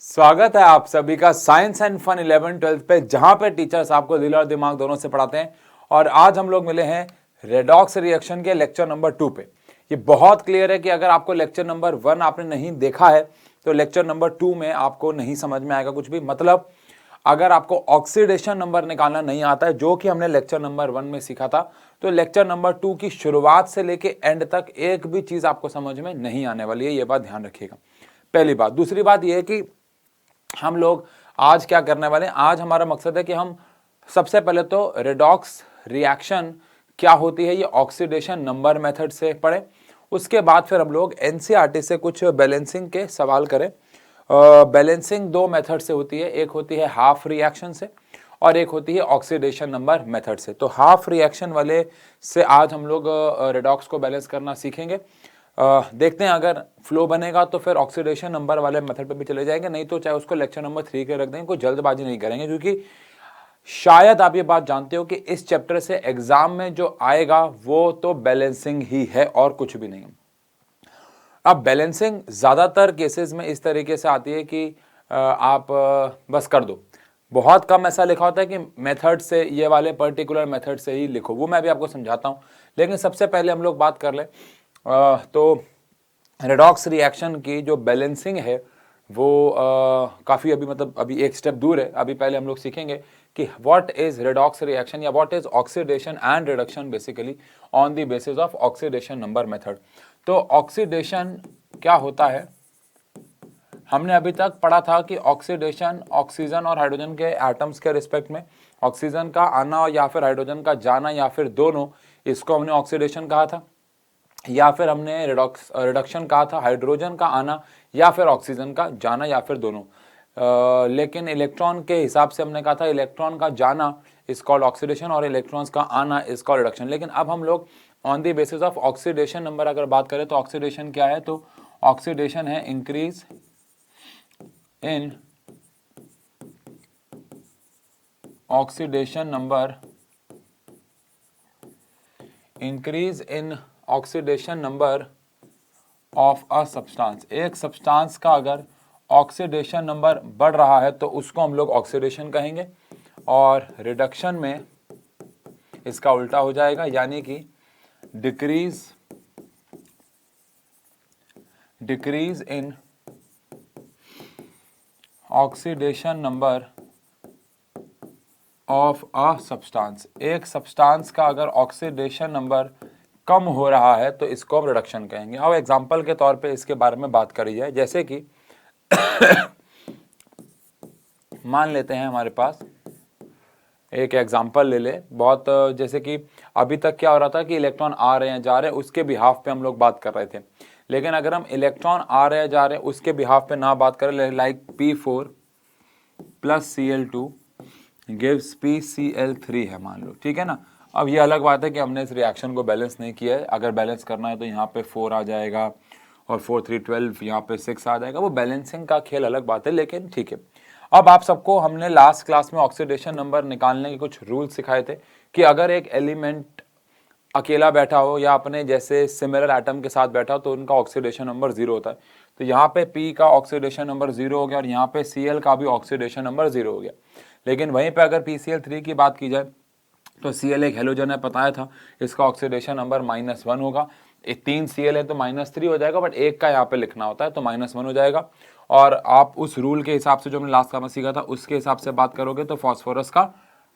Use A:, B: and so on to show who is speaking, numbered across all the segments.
A: स्वागत है आप सभी का साइंस एंड फन 11th-12th पे, जहां पे टीचर्स आपको दिल और दिमाग दोनों से पढ़ाते हैं। और आज हम लोग मिले हैं रेडॉक्स रिएक्शन के लेक्चर नंबर 2 पे। ये बहुत क्लियर है कि अगर आपको लेक्चर नंबर 1 आपने नहीं देखा है तो लेक्चर नंबर 2 में आपको नहीं समझ में आएगा कुछ भी। मतलब अगर आपको ऑक्सीडेशन नंबर निकालना नहीं आता है, जो कि हमने लेक्चर नंबर 1 में सीखा था, तो लेक्चर नंबर 2 की शुरुआत से लेके एंड तक एक भी चीज आपको समझ में नहीं आने वाली है। ये बात ध्यान रखिएगा, पहली बात। दूसरी बात यह है कि हम लोग आज क्या करने वाले हैं। आज हमारा मकसद है कि हम सबसे पहले तो रेडॉक्स रिएक्शन क्या होती है ये ऑक्सीडेशन नंबर मेथड से पढ़ें। उसके बाद फिर हम लोग एनसीईआरटी से कुछ बैलेंसिंग के सवाल करें। बैलेंसिंग दो मेथड से होती है, एक होती है हाफ रिएक्शन से और एक होती है ऑक्सीडेशन नंबर मेथड से। तो हाफ रिएक्शन वाले से आज हम लोग रेडॉक्स को बैलेंस करना सीखेंगे। देखते हैं, अगर फ्लो बनेगा तो फिर ऑक्सीडेशन नंबर वाले मेथड पे भी चले जाएंगे, नहीं तो चाहे उसको लेक्चर नंबर 3 के रख देंगे। कोई जल्दबाजी नहीं करेंगे, क्योंकि शायद आप ये बात जानते हो कि इस चैप्टर से एग्जाम में जो आएगा वो तो बैलेंसिंग ही है और कुछ भी नहीं। अब बैलेंसिंग ज्यादातर केसेस में इस तरीके से आती है कि आप बस कर दो। बहुत कम ऐसा लिखा होता है कि मेथड से, ये वाले पर्टिकुलर मेथड से ही लिखो, वो मैं भी आपको समझाता हूं। लेकिन सबसे पहले हम लोग बात कर ले तो रेडॉक्स रिएक्शन की जो बैलेंसिंग है वो काफ़ी अभी एक स्टेप दूर है। अभी पहले हम लोग सीखेंगे कि व्हाट इज रेडॉक्स रिएक्शन या what is oxidation and reduction basically on the basis of oxidation number method. तो ऑक्सीडेशन क्या होता है, हमने अभी तक पढ़ा था कि ऑक्सीडेशन ऑक्सीजन और हाइड्रोजन के एटम्स के रिस्पेक्ट में, ऑक्सीजन का आना या फिर हाइड्रोजन का जाना या फिर दोनों, इसको हमने ऑक्सीडेशन कहा था। या फिर हमने रिडक्शन कहा था हाइड्रोजन का आना या फिर ऑक्सीजन का जाना या फिर दोनों। लेकिन इलेक्ट्रॉन के हिसाब से हमने कहा था इलेक्ट्रॉन का जाना इज कॉल्ड ऑक्सीडेशन और इलेक्ट्रॉन्स का आना इज कॉल्ड रिडक्शन। लेकिन अब हम लोग on the basis of oxidation number अगर बात करें तो ऑक्सीडेशन क्या है, तो ऑक्सीडेशन है increase in oxidation number, increase in oxidation number of a substance. एक सब्सटेंस का अगर ऑक्सीडेशन नंबर बढ़ रहा है तो उसको हम लोग ऑक्सीडेशन कहेंगे, और रिडक्शन में इसका उल्टा हो जाएगा, यानी कि decrease in oxidation number of a substance. एक सब्सटेंस का अगर ऑक्सीडेशन नंबर कम हो रहा है तो इसको हम रिडक्शन कहेंगे। अब एग्जांपल के तौर पे इसके बारे में बात करी जाए, जैसे कि मान लेते हैं हमारे पास एक एग्जांपल ले ले, बहुत जैसे कि अभी तक क्या हो रहा था कि इलेक्ट्रॉन आ रहे हैं जा रहे हैं, उसके बिहाफ पे हम लोग बात कर रहे थे। लेकिन अगर हम इलेक्ट्रॉन आ रहे हैं जा रहे हैं उसके बिहाफ पे ना बात करें, like P4 plus Cl2 gives PCl3 है, मान लो, ठीक है ना। अब ये अलग बात है कि हमने इस रिएक्शन को बैलेंस नहीं किया है। अगर बैलेंस करना है तो यहाँ पे 4 आ जाएगा और 4 3 12, यहाँ पे 6 आ जाएगा। वो बैलेंसिंग का खेल अलग बात है, लेकिन ठीक है। अब आप सबको हमने लास्ट क्लास में ऑक्सीडेशन नंबर निकालने के कुछ रूल सिखाए थे कि अगर एक एलिमेंट अकेला बैठा हो या अपने जैसे सिमिलर एटम के साथ बैठा हो तो उनका ऑक्सीडेशन नंबर 0 होता है। तो यहाँ पे P का ऑक्सीडेशन नंबर 0 हो गया और यहाँ पे Cl का भी ऑक्सीडेशन नंबर 0 हो गया। लेकिन वहीं पे अगर PCl3 की बात की जाए तो Cl एक हेलोजन है, बताया था, इसका ऑक्सीडेशन नंबर -1 होगा। 3 Cl है तो -3 हो जाएगा, बट एक का यहाँ पे लिखना होता है तो -1 हो जाएगा। और आप उस रूल के हिसाब से जो हमने लास्ट क्लास में सीखा था उसके हिसाब से बात करोगे तो फॉस्फोरस का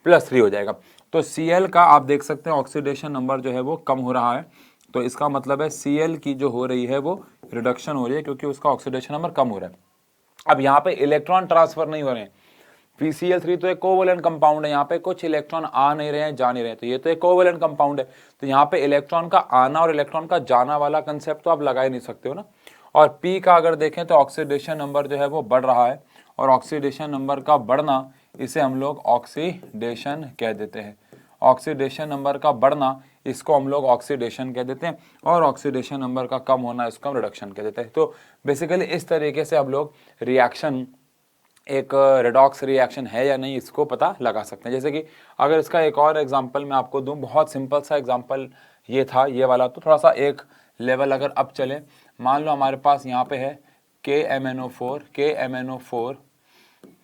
A: +3 हो जाएगा। तो Cl का आप देख सकते हैं ऑक्सीडेशन नंबर जो है वो कम हो रहा है, तो इसका मतलब है Cl की जो हो रही है वो रिडक्शन हो रही है, क्योंकि उसका ऑक्सीडेशन नंबर कम हो रहा है। अब यहाँ पे इलेक्ट्रॉन ट्रांसफर नहीं हो रहे हैं। PCl3 तो एक कोवैलेंट कंपाउंड है, यहाँ पे कुछ इलेक्ट्रॉन आ नहीं रहे हैं जा नहीं रहे हैं, तो ये तो एक कोवैलेंट कंपाउंड है। तो यहाँ पे इलेक्ट्रॉन का आना और इलेक्ट्रॉन का जाना वाला कंसेप्ट तो आप लगा ही नहीं सकते हो ना। और P का अगर देखें तो ऑक्सीडेशन नंबर जो है वो बढ़ रहा है, और ऑक्सीडेशन नंबर का बढ़ना इसे हम लोग ऑक्सीडेशन कह देते हैं। ऑक्सीडेशन नंबर का बढ़ना इसको हम लोग ऑक्सीडेशन कह देते हैं, और ऑक्सीडेशन नंबर का कम होना इसको हम रिडक्शन कह देते हैं। तो बेसिकली इस तरीके से हम लोग रिएक्शन, एक रेडॉक्स रिएक्शन है या नहीं, इसको पता लगा सकते हैं। जैसे कि अगर इसका एक और एग्जांपल मैं आपको दूं, बहुत सिंपल सा एग्जांपल ये था ये वाला, तो थोड़ा सा एक लेवल अगर अब चले, मान लो हमारे पास यहाँ पे है KMnO4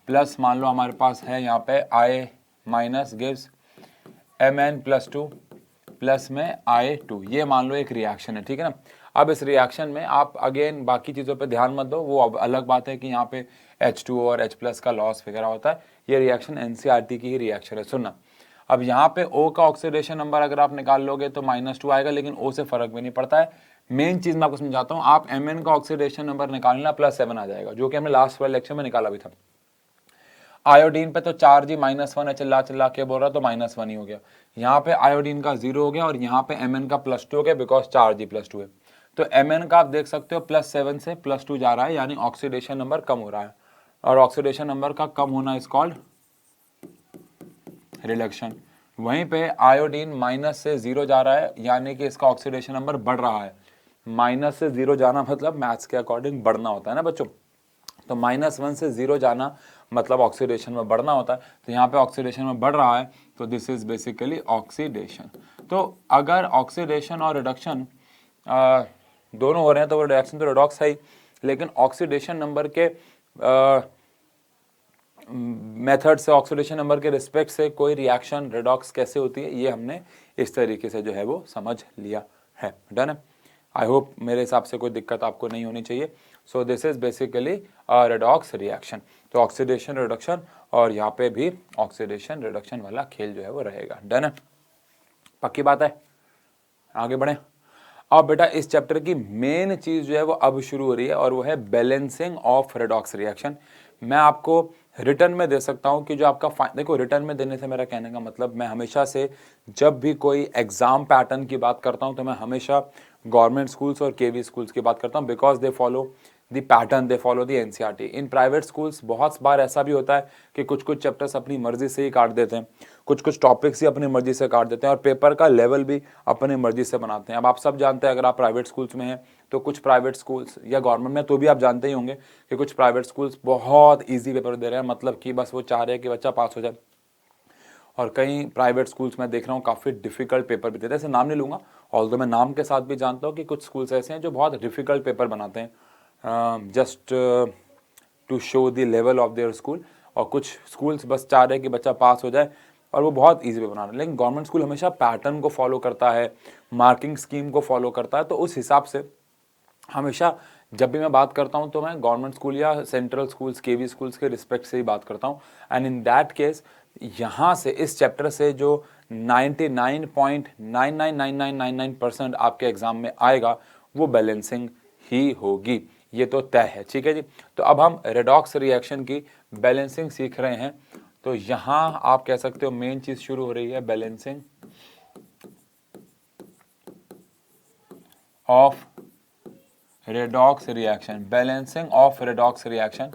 A: प्लस मान लो हमारे पास है यहाँ पे I minus gives Mn+2 plus में I2। ये मान लो एक रिएक्शन है, ठीक है ना। अब इस रिएक्शन में आप अगेन बाकी चीज़ों पे ध्यान मत दो, वो अब अलग बात है कि यहाँ पे H2O और H+ का लॉस वगैरह होता है। ये रिएक्शन NCERT की ही रिएक्शन है। सुनना, अब यहाँ पे O का ऑक्सीडेशन नंबर अगर आप निकाल लोगे तो -2 आएगा, लेकिन O से फर्क भी नहीं पड़ता है। मेन चीज़ मैं आपको समझाता हूँ, आप Mn का ऑक्सीडेशन नंबर निकालना +7 आ जाएगा, जो कि हमने लास्ट वाले लेक्चर में निकाला भी था। आयोडीन पे तो 4G -1 है, चिल्ला चिल्ला के बोल रहा, तो -1 ही हो गया। यहाँ पे आयोडीन का 0 हो गया और यहाँ पे Mn का +2 हो गया, बिकॉज 4G+2 है। तो Mn का आप देख सकते हो +7 से +2 जा रहा है, यानी ऑक्सीडेशन नंबर कम हो रहा है। और ऑक्सीडेशन नंबर का कम होना इज कॉल्ड रिडक्शन। वहीं पे आयोडीन माइनस से 0 जा रहा है, यानी कि इसका ऑक्सीडेशन नंबर बढ़ रहा है। माइनस से 0 जाना मतलब मैथ्स के अकॉर्डिंग बढ़ना होता है ना बच्चों। तो -1 से 0 जाना मतलब ऑक्सीडेशन में बढ़ना होता है। तो यहाँ पे ऑक्सीडेशन में बढ़ रहा है, तो दिस इज बेसिकली ऑक्सीडेशन। तो अगर ऑक्सीडेशन और रिडक्शन दोनों हो रहे हैं तो वो रिएक्शन तो रिडॉक्स है ही, लेकिन ऑक्सीडेशन नंबर के मेथड से, ऑक्सीडेशन नंबर के रिस्पेक्ट से कोई रिएक्शन रिडॉक्स कैसे होती है, ये हमने इस तरीके से जो है वो समझ लिया है। डन है। आई होप मेरे हिसाब से कोई दिक्कत आपको नहीं होनी चाहिए। So this is basically redox reaction. तो ऑक्सीडेशन रिडक्शन और यहाँ पे भी ऑक्सीडेशन रिडक्शन वाला खेल जो है वो रहेगा। डन है, पक्की बात है। आगे बढ़े। अब बेटा इस चैप्टर की मेन चीज जो है वो अब शुरू हो रही है, और वो है बैलेंसिंग ऑफ रिडॉक्स रिएक्शन। मैं आपको रिटर्न में दे सकता हूं कि जो आपका देखो, रिटर्न में देने से मेरा कहने का मतलब, मैं हमेशा से जब भी कोई एग्जाम पैटर्न की बात करता हूं तो मैं हमेशा गवर्नमेंट स्कूल्स और केवी स्कूल्स की बात करता हूं, because they follow the pattern, they follow the NCERT. In private schools बहुत बार ऐसा भी होता है कि कुछ कुछ चैप्टर्स अपनी मर्जी से ही काट देते हैं, कुछ कुछ टॉपिक्स ही अपनी मर्जी से काट देते हैं, और पेपर का लेवल भी अपनी मर्जी से बनाते हैं। अब आप सब जानते हैं, अगर आप प्राइवेट स्कूल्स में हैं तो कुछ प्राइवेट स्कूल्स, या गवर्नमेंट में तो भी आप जानते ही होंगे कि कुछ प्राइवेट स्कूल्स बहुत ईजी पेपर दे रहे हैं, मतलब कि बस वो चाह रहे हैं कि बच्चा पास हो जाए। और कई प्राइवेट स्कूल्स में देख रहा हूँ काफ़ी डिफिकल्ट पेपर भी देते हैं। ऐसे नाम नहीं लूँगा, ऑल्दो मैं नाम के साथ भी जानता हूँ कि कुछ स्कूल्स ऐसे हैं जो बहुत डिफिकल्ट पेपर बनाते हैं, just to show the level of their school. और कुछ स्कूल्स बस चाह रहे हैं कि बच्चा पास हो जाए, और वो बहुत ईजी पे बना रहे हैं। लेकिन गवर्नमेंट स्कूल हमेशा पैटर्न को फॉलो करता है, मार्किंग स्कीम को फॉलो करता है। तो उस हिसाब से हमेशा जब भी मैं बात करता हूं तो मैं गवर्नमेंट स्कूल या सेंट्रल स्कूल्स, केवी स्कूल्स के रिस्पेक्ट से ही बात करता हूं। एंड इन दैट केस यहाँ से, इस चैप्टर से जो 99.999999% आपके एग्जाम में आएगा वो बैलेंसिंग ही होगी, ये तो तय है। ठीक है जी। तो अब हम रेडॉक्स रिएक्शन की बैलेंसिंग सीख रहे हैं। तो यहाँ आप कह सकते हो मेन चीज शुरू हो रही है, balancing of redox reaction. Balancing of redox reaction.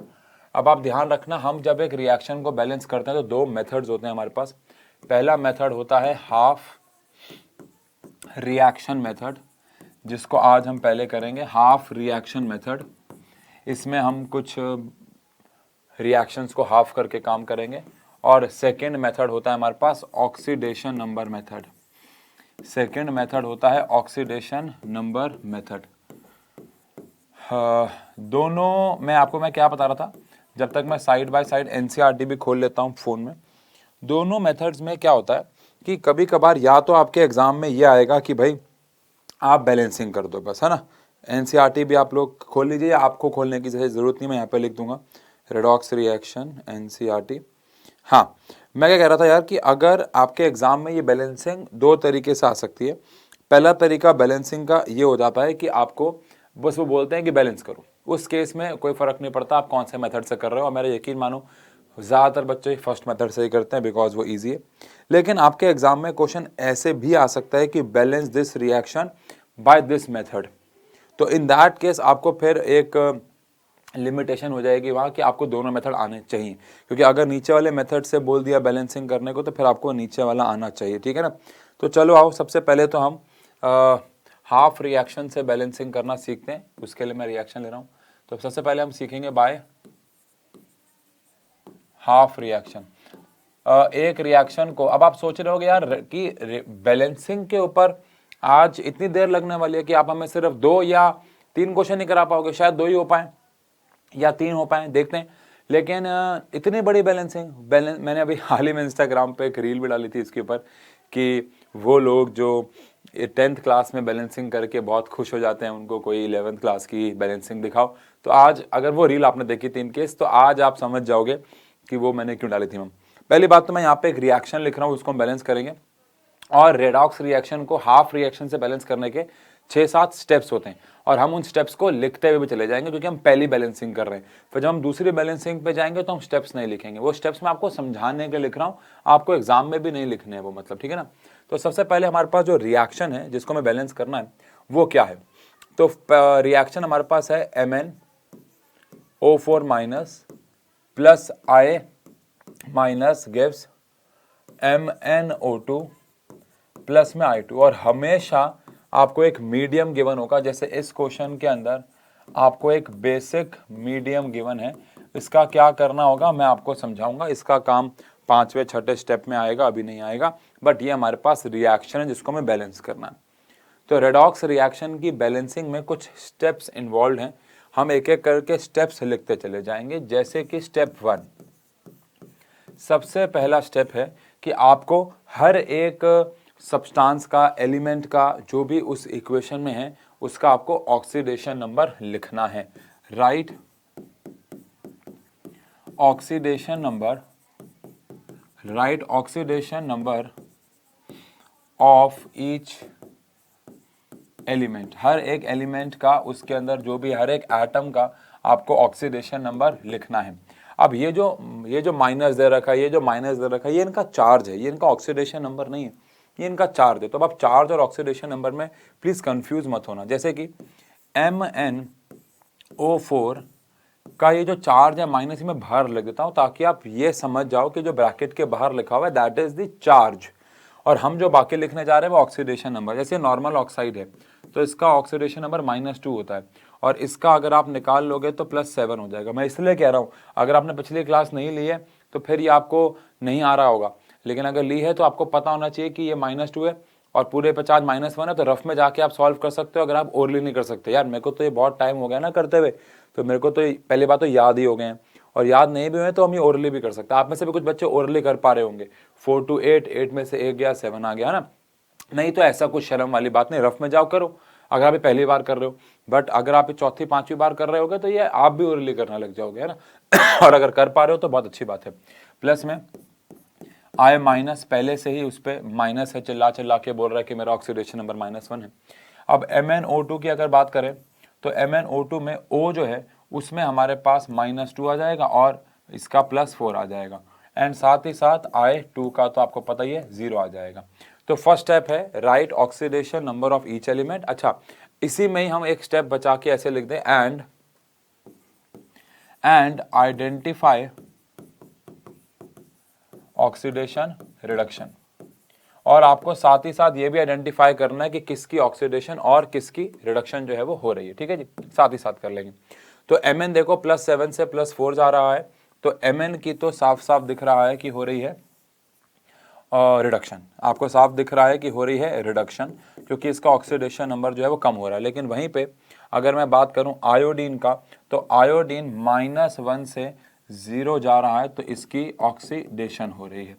A: अब आप ध्यान रखना, हम जब एक रिएक्शन को बैलेंस करते हैं तो दो मेथड्स होते हैं हमारे पास। पहला मेथड होता है हाफ रिएक्शन मेथड, जिसको आज हम पहले करेंगे हाफ रिएक्शन मेथड। इसमें हम कुछ रिएक्शंस को हाफ करके काम करेंगे। और सेकेंड मेथड होता है हमारे पास oxidation number method. Second method होता है ऑक्सीडेशन नंबर मेथड। दोनों में आपको मैं क्या बता रहा था, जब तक मैं साइड बाय साइड एनसीईआरटी भी खोल लेता हूँ फ़ोन में। दोनों मेथड्स में क्या होता है कि कभी कभार या तो आपके एग्जाम में ये आएगा कि भाई आप बैलेंसिंग कर दो बस, है ना। एनसीईआरटी भी आप लोग खोल लीजिए, या आपको खोलने की ज़रूरत नहीं, मैं यहाँ पे लिख दूंगा रेडॉक्स रिएक्शन एनसीईआरटी। हाँ, मैं क्या कह रहा था यार कि अगर आपके एग्जाम में ये बैलेंसिंग दो तरीके से आ सकती है। पहला तरीका बैलेंसिंग का ये हो जाता है कि आपको बस वो बोलते हैं कि बैलेंस करो, उस केस में कोई फर्क नहीं पड़ता आप कौन से मेथड से कर रहे हो। और मेरा यकीन मानो ज़्यादातर बच्चे फर्स्ट मेथड से ही करते हैं, बिकॉज वो ईजी है। लेकिन आपके एग्जाम में क्वेश्चन ऐसे भी आ सकता है कि balance this reaction by this method. तो इन दैट केस आपको फिर एक लिमिटेशन हो जाएगी वहाँ कि आपको दोनों मेथड आने चाहिए, क्योंकि अगर नीचे वाले मेथड से बोल दिया बैलेंसिंग करने को तो फिर आपको नीचे वाला आना चाहिए। ठीक है ना। तो चलो आओ, सबसे पहले तो हम हाफ रिएक्शन से बैलेंसिंग करना सीखते हैं। उसके लिए मैं रिएक्शन ले रहा हूँ। तो सबसे पहले हम सीखेंगे बाय हाफ रिएक्शन। एक रिएक्शन को, अब आप सोच रहे होगे यार कि बैलेंसिंग के ऊपर आज इतनी देर लगने वाली है कि आप हमें सिर्फ 2 या 3 क्वेश्चन ही करा पाओगे, शायद 2 ही हो पाए। या 3 हो पाए, देखते हैं। लेकिन इतनी बड़ी बैलेंसिंग मैंने अभी हाल ही में इंस्टाग्राम पे एक रील भी डाली थी इसके ऊपर कि वो लोग जो 10th क्लास में बैलेंसिंग करके बहुत खुश हो जाते हैं, उनको कोई 11th क्लास की बैलेंसिंग दिखाओ। तो आज अगर वो रील आपने देखी थी इन केस, तो आज आप समझ जाओगे कि वो मैंने क्यों डाली थी मैम। पहली बात तो मैं यहाँ पे एक रिएक्शन लिख रहा हूँ, उसको हम बैलेंस करेंगे। और रेडॉक्स रिएक्शन को हाफ रिएक्शन से बैलेंस करने के 6-7 स्टेप्स होते हैं, और हम उन स्टेप्स को लिखते हुए भी चले जाएंगे क्योंकि हम पहली बैलेंसिंग कर रहे हैं। फिर जब हम दूसरी बैलेंसिंग पे जाएंगे तो हम स्टेप्स नहीं लिखेंगे, वो स्टेप्स मैं आपको समझाने के लिए लिख रहा हूँ, आपको एग्जाम में भी नहीं लिखने हैं वो, मतलब ठीक है ना। तो सबसे पहले हमारे पास जो रिएक्शन है जिसको हमें बैलेंस करना है वो क्या है, तो रिएक्शन हमारे पास है MnO4 minus plus I minus gives MnO2 plus में I2। और हमेशा आपको एक मीडियम गिवन होगा, जैसे इस क्वेश्चन के अंदर आपको एक बेसिक मीडियम गिवन है। इसका क्या करना होगा मैं आपको समझाऊंगा, इसका काम 5वें 6ठे स्टेप में आएगा, अभी नहीं आएगा। बट ये हमारे पास रिएक्शन है जिसको हमें बैलेंस करना है। तो रेडॉक्स रिएक्शन की बैलेंसिंग में कुछ स्टेप्स इन्वॉल्व हैं, हम एक एक करके स्टेप्स लिखते चले जाएंगे। जैसे कि स्टेप 1, सबसे पहला स्टेप है कि आपको हर एक सब्सटेंस का, एलिमेंट का, जो भी उस इक्वेशन में है उसका आपको ऑक्सीडेशन नंबर लिखना है। Write oxidation number, write oxidation number of each element, हर एक एलिमेंट का, उसके अंदर जो भी हर एक एटम का आपको ऑक्सीडेशन नंबर लिखना है। अब ये जो माइनस दे रखा है, ये जो माइनस दे रखा है, ये इनका चार्ज है, ये इनका ऑक्सीडेशन नंबर नहीं है, ये इनका चार्ज है। तो अब आप चार्ज और ऑक्सीडेशन नंबर में प्लीज कंफ्यूज मत होना। जैसे कि MnO4 का ये जो चार्ज है माइनस में बाहर लिख देता हूं, ताकि आप ये समझ जाओ कि जो ब्रैकेट के बाहर लिखा हुआ है दैट इज द चार्ज, और हम जो बाकी लिखने जा रहे हैं वो ऑक्सीडेशन नंबर। जैसे नॉर्मल ऑक्साइड है तो इसका ऑक्सीडेशन नंबर -2 होता है, और इसका अगर आप निकाल लोगे तो +7 हो जाएगा। मैं इसलिए कह रहा हूँ, अगर आपने पिछली क्लास नहीं ली है तो फिर ये आपको नहीं आ रहा होगा, लेकिन अगर ली है तो आपको पता होना चाहिए कि ये -2 है और पूरे पे चार्ज -1 है। तो रफ में जाके आप सॉल्व कर सकते हो, अगर आप ओरली नहीं कर सकते। यार मेरे को तो ये बहुत टाइम हो गया ना करते हुए, तो मेरे को तो पहली बात तो याद ही हो गए हैं, और याद नहीं भी हुए तो हम ये ओरली भी कर सकते हैं। आप में से भी कुछ बच्चे ओरली कर पा रहे होंगे, 4 to 8, 8 में से 1 गया, 7 आ गया ना। नहीं तो ऐसा कुछ शर्म वाली बात नहीं, रफ में जाओ करो अगर आप पहली बार कर रहे हो। बट अगर आप चौथी 5वीं बार कर रहे होगे तो ये आप भी ओरली करना लग जाओगे, है ना। और अगर कर पा रहे हो तो बहुत अच्छी बात है। प्लस में I माइनस, पहले से ही उस पर माइनस है, चिल्ला चिल्ला के बोल रहा है कि मेरा ऑक्सीडेशन नंबर -1 है। अब MnO2 की अगर बात करें तो MnO2 में O जो है उसमें हमारे पास -2 आ जाएगा और इसका +4 आ जाएगा, एंड साथ ही साथ I2 का तो आपको पता ही है 0 आ जाएगा। तो फर्स्ट स्टेप है write oxidation number of each element. अच्छा, इसी में ही हम एक स्टेप बचा के ऐसे लिख दें, एंड आइडेंटिफाई ऑक्सीडेशन रिडक्शन। और आपको साथ ही साथ ये भी आइडेंटिफाई करना है कि किसकी ऑक्सीडेशन और किसकी रिडक्शन जो है वो हो रही है। ठीक है जी, साथ ही साथ कर लेंगे। तो Mn देखो +7 से +4 जा रहा है, तो Mn की तो साफ साफ दिख रहा है कि हो रही है रिडक्शन, आपको साफ दिख रहा है कि हो रही है रिडक्शन, क्योंकि इसका ऑक्सीडेशन नंबर जो है वो कम हो रहा है। लेकिन वहीं पे अगर मैं बात करूं आयोडीन का, तो आयोडीन -1 से 0 जा रहा है, तो इसकी ऑक्सीडेशन हो रही है।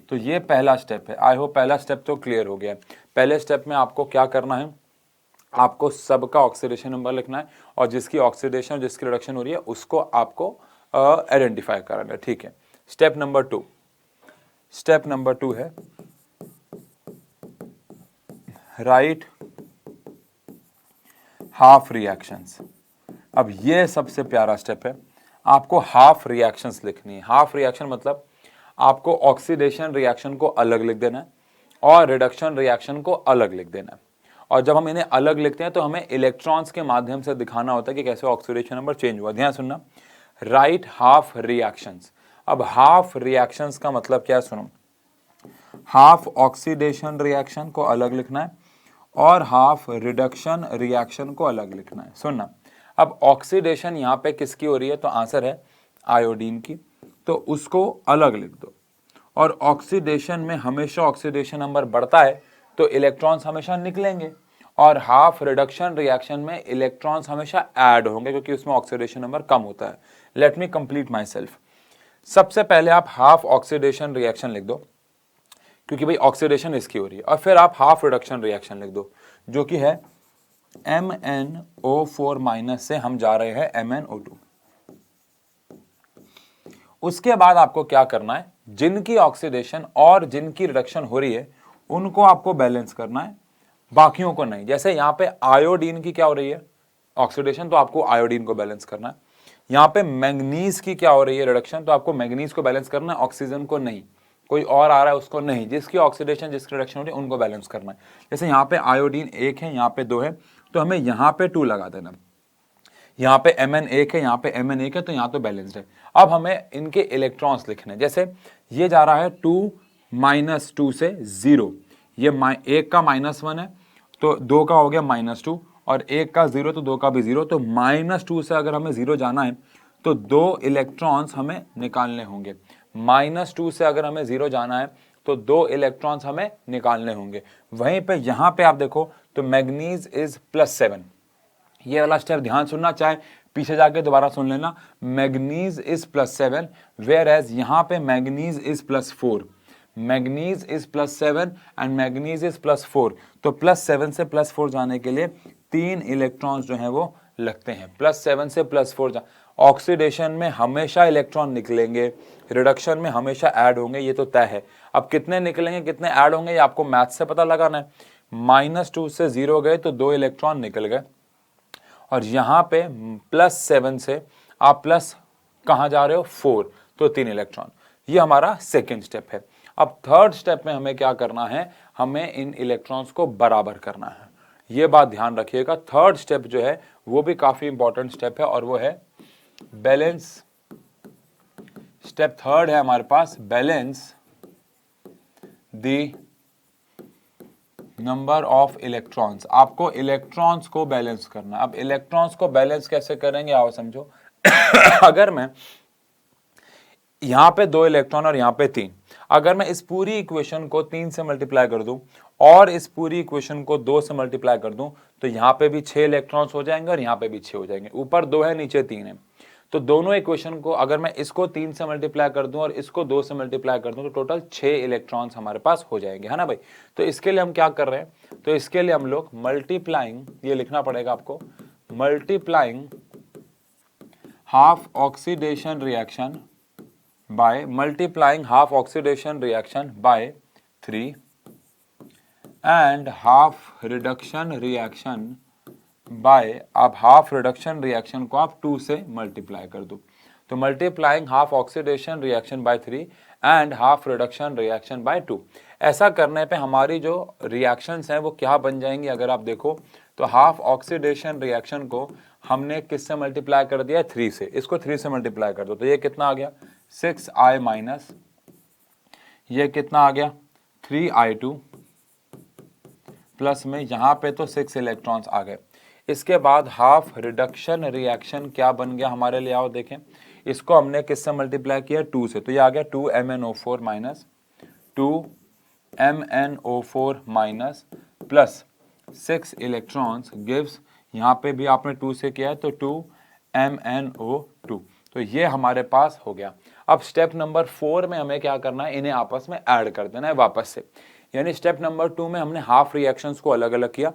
A: तो ये पहला स्टेप है। आई होप पहला स्टेप तो क्लियर हो गया। पहले स्टेप में आपको क्या करना है, आपको सबका ऑक्सीडेशन नंबर लिखना है, और जिसकी ऑक्सीडेशन, जिसकी रिडक्शन हो रही है उसको आपको आइडेंटिफाई करना है। ठीक है, स्टेप नंबर 2, स्टेप नंबर 2 है राइट हाफ रिएक्शंस। अब ये सबसे प्यारा स्टेप है, आपको हाफ रिएक्शंस लिखनी है। हाफ रिएक्शन मतलब आपको ऑक्सीडेशन रिएक्शन को अलग लिख देना है और रिडक्शन रिएक्शन को अलग लिख देना है। और जब हम इन्हें अलग लिखते हैं तो हमें इलेक्ट्रॉन्स के माध्यम से दिखाना होता है कि कैसे ऑक्सीडेशन नंबर चेंज हुआ। ध्यान सुनना, राइट हाफ रिएक्शंस। अब हाफ रिएक्शंस का मतलब क्या है, सुनो। हाफ ऑक्सीडेशन रिएक्शन को अलग लिखना है और हाफ रिडक्शन रिएक्शन को अलग लिखना है। सुनना, अब ऑक्सीडेशन यहाँ पे किसकी हो रही है, तो आंसर है आयोडीन की, तो उसको अलग लिख दो। और ऑक्सीडेशन में हमेशा ऑक्सीडेशन नंबर बढ़ता है तो इलेक्ट्रॉन्स हमेशा निकलेंगे, और हाफ रिडक्शन रिएक्शन में इलेक्ट्रॉन्स हमेशा ऐड होंगे क्योंकि उसमें ऑक्सीडेशन नंबर कम होता है। Let me complete my self. सबसे पहले आप हाफ ऑक्सीडेशन रिएक्शन लिख दो क्योंकि भाई ऑक्सीडेशन इसकी हो रही है, और फिर आप हाफ रिडक्शन रिएक्शन लिख दो जो कि है MnO4 माइनस से हम जा रहे हैं MnO2। उसके बाद आपको क्या करना है, जिनकी ऑक्सीडेशन और जिनकी रिडक्शन हो रही है उनको आपको बैलेंस करना है, बाकियों को नहीं। जैसे यहाँ पे आयोडीन की क्या हो रही है ऑक्सीडेशन, तो आपको आयोडीन को बैलेंस करना है। यहाँ पे मैंगनीज की क्या हो रही है रिडक्शन, तो आपको मैंगनीज को बैलेंस करना है, ऑक्सीजन को नहीं। कोई और आ रहा है उसको नहीं, जिसकी ऑक्सीडेशन जिसकी रिडक्शन हो रही है उनको बैलेंस करना है। जैसे यहाँ पे आयोडीन 1 है, यहाँ पे 2 है, तो हमें यहाँ पे 2 लगा देना। यहाँ पे Mn 1 है, यहाँ पे Mn 1 है, तो यहाँ तो बैलेंस्ड है। अब हमें इनके इलेक्ट्रॉन्स लिखने, जैसे ये जा रहा है 2 - 2 से 0, ये 1 का -1 है तो 2 का हो गया -2, और 1 का 0 तो 2 का भी 0, तो -2 से अगर हमें 0 जाना है तो 2 इलेक्ट्रॉन्स हमें निकालने होंगे। -2 से अगर हमें 0 जाना है तो 2 इलेक्ट्रॉन्स हमें निकालने होंगे। वहीं पे यहाँ पे आप देखो तो मैग्नीज इज +7, ये वाला स्टेप ध्यान सुनना, चाहे पीछे जाके दोबारा सुन लेना। मैग्नीज इज +7 वेयर एज यहाँ पे manganese is +4। Manganese is +7 and manganese is +4, तो +7 से +4 जाने के लिए 3 इलेक्ट्रॉन्स जो हैं वो लगते हैं। +7 से +4 ऑक्सीडेशन में हमेशा इलेक्ट्रॉन निकलेंगे, रिडक्शन में हमेशा ऐड होंगे, ये तो तय है। अब कितने निकलेंगे कितने ऐड होंगे ये आपको मैथ से पता लगाना है। -2 से 0 गए तो 2 इलेक्ट्रॉन निकल गए, और यहाँ पे +7 से आप प्लस कहाँ जा रहे हो 4, तो 3 इलेक्ट्रॉन। ये हमारा सेकेंड स्टेप है। अब थर्ड स्टेप में हमें क्या करना है, हमें इन इलेक्ट्रॉन्स को बराबर करना है। ये बात ध्यान रखिएगा। थर्ड स्टेप जो है वो भी काफी इंपॉर्टेंट स्टेप है, और वो है बैलेंस। स्टेप थर्ड है हमारे पास balance the number of electrons. आपको इलेक्ट्रॉन्स को बैलेंस करना। अब इलेक्ट्रॉन्स को बैलेंस कैसे करेंगे आओ समझो। अगर मैं यहां पे 2 इलेक्ट्रॉन और यहां पे 3, अगर मैं इस पूरी इक्वेशन को 3 से मल्टीप्लाई कर दूं और इस पूरी इक्वेशन को 2 से मल्टीप्लाई कर दूं, तो यहां पे भी 6 इलेक्ट्रॉन्स हो जाएंगे और यहां पे भी 6 हो जाएंगे। ऊपर 2 है नीचे 3 है, तो दोनों इक्वेशन को अगर मैं इसको 3 से मल्टीप्लाई कर दूं और इसको 2 से मल्टीप्लाई कर दूं तो टोटल 6 इलेक्ट्रॉन्स हमारे पास हो जाएंगे, है ना भाई। तो इसके लिए हम क्या कर रहे हैं, तो इसके लिए हम लोग मल्टीप्लाइंग, ये लिखना पड़ेगा आपको, multiplying half oxidation reaction by 3 and half reduction reaction by, अब हाफ रिडक्शन रिएक्शन को आप 2 से मल्टीप्लाई कर दो, तो multiplying half oxidation reaction by 3 and half reduction reaction by 2। ऐसा करने पे हमारी जो रिएक्शंस हैं वो क्या बन जाएंगी, अगर आप देखो तो हाफ ऑक्सीडेशन रिएक्शन को हमने किससे मल्टीप्लाई कर दिया 3 से, इसको 3 से मल्टीप्लाई कर दो, तो ये कितना आ गया 6i माइनस, ये कितना आ गया 3i2 प्लस में यहाँ पे तो 6 इलेक्ट्रॉन्स आ गए। इसके बाद हाफ रिडक्शन रिएक्शन क्या बन गया हमारे लिए, आओ देखें। इसको हमने किससे मल्टीप्लाई किया 2 से, तो ये आ गया 2MnO4 minus 2MnO4 minus plus 6 electrons gives, यहाँ पे भी आपने 2 से किया है तो 2MnO2, तो ये हमारे पास हो गया। अब स्टेप नंबर 4 में हमें क्या करना है, इन्हें आपस में ऐड कर देना है वापस से। यानी स्टेप नंबर 2 में हमने हाफ रिएक्शंस को अलग अलग किया,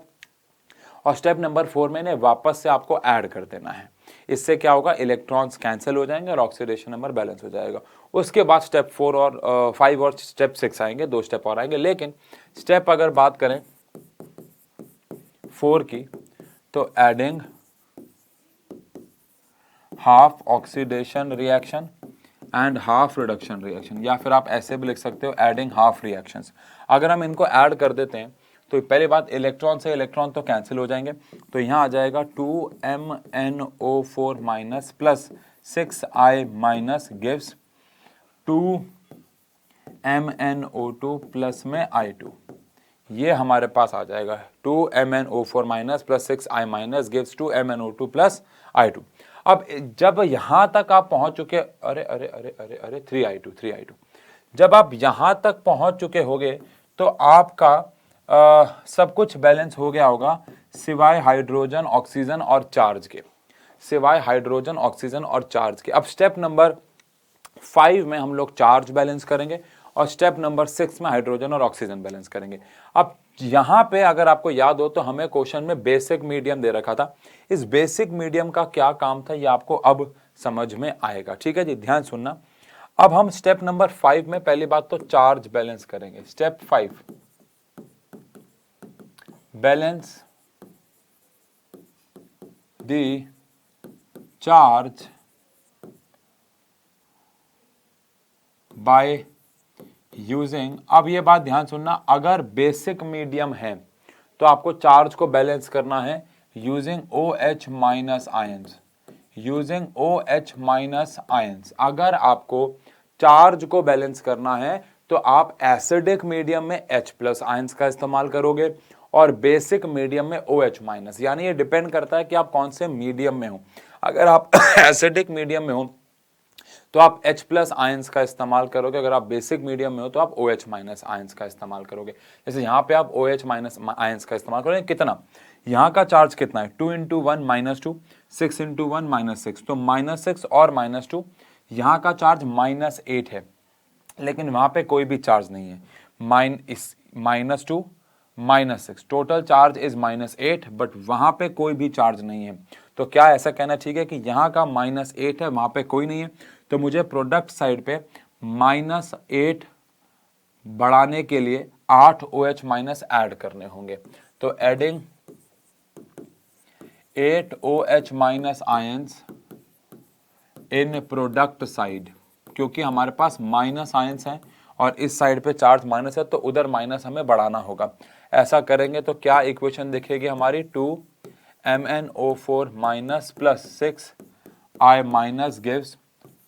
A: और स्टेप नंबर 4 में इन्हें वापस से आपको ऐड कर देना है। इससे क्या होगा, इलेक्ट्रॉन्स कैंसिल हो जाएंगे और ऑक्सीडेशन नंबर बैलेंस हो जाएगा। उसके बाद स्टेप 4 और 5 और स्टेप 6 आएंगे, 2 स्टेप और आएंगे। लेकिन स्टेप अगर बात करें 4 की, तो adding half oxidation reaction and half reduction reaction, या फिर आप ऐसे भी लिख सकते हो एडिंग हाफ रिएक्शंस। अगर हम इनको ऐड कर देते हैं तो पहली बात, इलेक्ट्रॉन से इलेक्ट्रॉन तो कैंसिल हो जाएंगे, तो यहाँ आ जाएगा 2MnO4 minus plus 6i minus gives 2MnO2 plus में i2, ये हमारे पास आ जाएगा 2MnO4 minus plus 6i minus gives 2MnO2 plus i2। अब जब यहां तक आप पहुंच चुके, अरे अरे अरे अरे अरे 3i2, जब आप यहां तक पहुंच चुके होगे तो आपका सब कुछ बैलेंस हो गया होगा सिवाय हाइड्रोजन, ऑक्सीजन और चार्ज के, सिवाय हाइड्रोजन, ऑक्सीजन और चार्ज के। अब स्टेप नंबर 5 में हम लोग चार्ज बैलेंस करेंगे और स्टेप नंबर 6 में हाइड्रोजन और ऑक्सीजन बैलेंस करेंगे। अब यहां पे अगर आपको याद हो तो हमें क्वेश्चन में बेसिक मीडियम दे रखा था। इस बेसिक मीडियम का क्या काम था ये आपको अब समझ में आएगा। ठीक है जी, ध्यान सुनना। अब हम स्टेप नंबर 5 में पहली बात तो चार्ज बैलेंस करेंगे। Step 5, balance the charge by using, अब ये बात ध्यान सुनना, अगर बेसिक मीडियम है तो आपको चार्ज को बैलेंस करना है using OH minus ions, using OH minus ions. अगर आपको चार्ज को बैलेंस करना है तो आप एसिडिक मीडियम में H प्लस आयंस का इस्तेमाल करोगे और बेसिक मीडियम में OH माइनस। यानी ये डिपेंड करता है कि आप कौन से मीडियम में हो। अगर आप एसिडिक मीडियम में हो तो आप H प्लस आयंस का इस्तेमाल करोगे, अगर आप बेसिक मीडियम में हो तो आप OH माइनस आयंस का इस्तेमाल करोगे। जैसे यहाँ पे आप OH माइनस आयंस का इस्तेमाल करोगे, कितना, यहाँ का चार्ज कितना है 2 × 1 -2, 6 × 1 -6, तो -6 और -2, यहाँ का चार्ज -8 है, लेकिन वहाँ पे कोई भी चार्ज नहीं है। -2 -6, टोटल चार्ज इज -8, बट वहाँ पे कोई भी चार्ज नहीं है। तो क्या ऐसा कहना ठीक है कि यहाँ का -8 है, वहाँ पे कोई नहीं है, तो मुझे प्रोडक्ट साइड पे -8 बढ़ाने के लिए 8 OH माइनस ऐड करने होंगे। तो adding 8 OH minus ions in product side, क्योंकि हमारे पास माइनस आयंस है और इस साइड पे चार्ज माइनस है तो उधर माइनस हमें बढ़ाना होगा। ऐसा करेंगे तो क्या इक्वेशन दिखेगी हमारी, 2MnO4 minus plus 6I minus gives